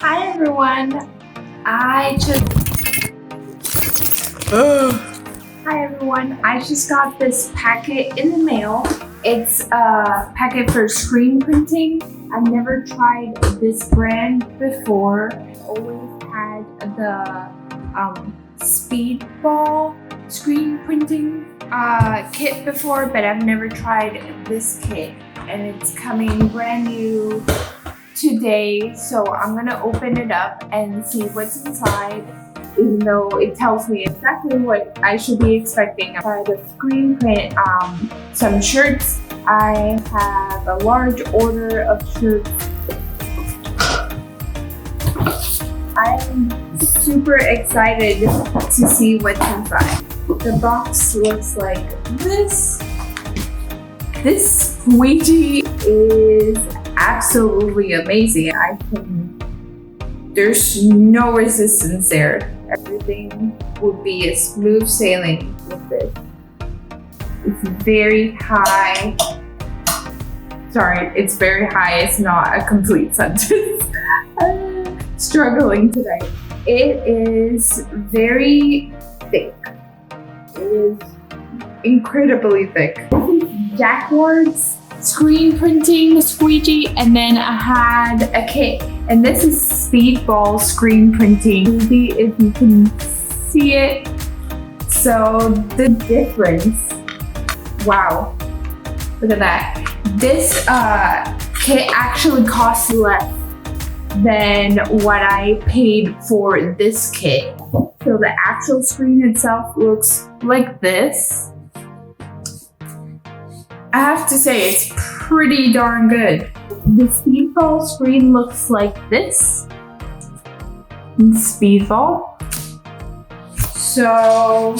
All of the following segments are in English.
Hi everyone. I just Hi everyone. I just got this packet in the mail. It's a packet for screen printing. I've never tried this brand before. Always had the Speedball screen printing kit before, but I've never tried this kit, and it's coming brand new today, so I'm gonna open it up and see what's inside, even though it tells me exactly what I should be expecting. I tried to screen print some shirts. I have a large order of shirts. I'm super excited to see what's inside. The box looks like this. This squeegee is absolutely amazing. There's no resistance there. Everything would be a smooth sailing with this. It's very high. Sorry, it's very high. It's not a complete sentence. I'm struggling today. It is very thick. It is incredibly thick. This is Jacquard's screen printing squeegee, and then I had a kit, and this is Speedball screen printing. Maybe if you can see it. So the difference, wow, look at that. This kit actually costs less than what I paid for this kit. So the actual screen itself looks like this. I have to say, it's pretty darn good. The Speedball screen looks like this. Speedball. So,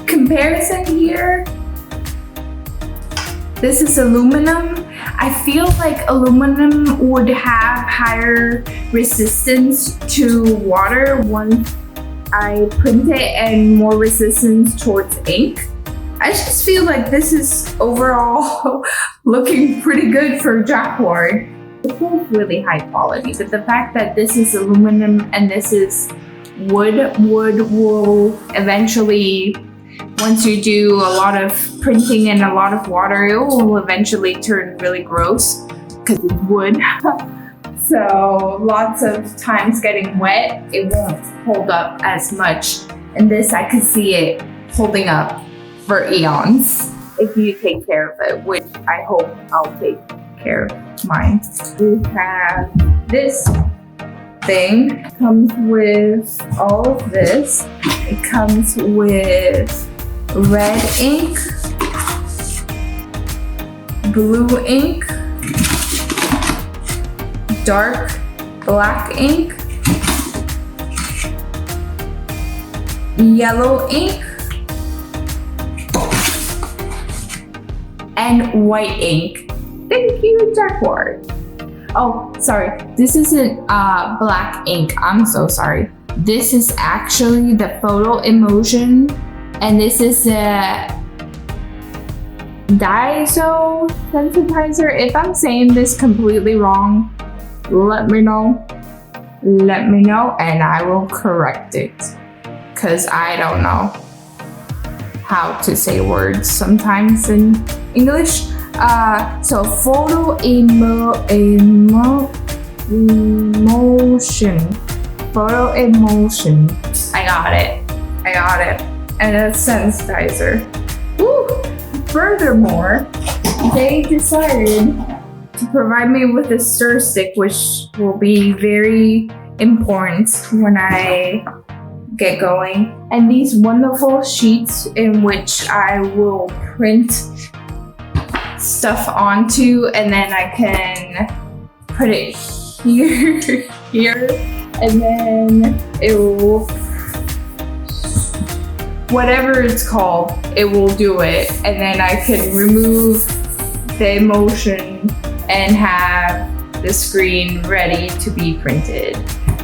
comparison here. This is aluminum. I feel like aluminum would have higher resistance to water once I print it, and more resistance towards ink. I just feel like this is overall looking pretty good for Jacquard. It's both really high quality, but the fact that this is aluminum and this is wood will eventually, once you do a lot of printing and a lot of water, it will eventually turn really gross because it's wood. So lots of times getting wet, it won't hold up as much. And this, I could see it holding up for eons if you take care of it, which I hope I'll take care of mine. We have this thing. It comes with all of this. It comes with red ink, blue ink, dark black ink, yellow ink, and white ink. Thank you, Jacquard. Oh, sorry. This isn't black ink. I'm so sorry. This is actually the photo emulsion, and this is a diazo sensitizer. If I'm saying this completely wrong, let me know. Let me know, and I will correct it, because I don't know how to say words sometimes in English. So photo emulsion. Photo emulsion. I got it. And a sensitizer. Woo! Furthermore, they decided to provide me with a stir stick, which will be very important when I get going. And these wonderful sheets in which I will print stuff onto, and then I can put it here, and then it will, whatever it's called, it will do it, and then I can remove the emulsion and have the screen ready to be printed.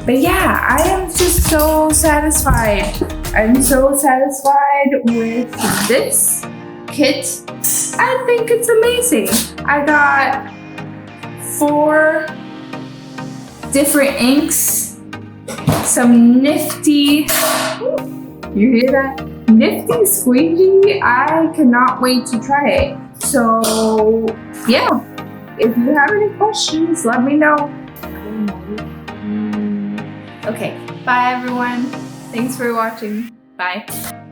But yeah, I am just so satisfied. I'm so satisfied with this kit. I think it's amazing. I got 4 different inks, some nifty, you hear that? Nifty squeegee. I cannot wait to try it. So yeah, if you have any questions, let me know. Okay, bye everyone. Thanks for watching. Bye.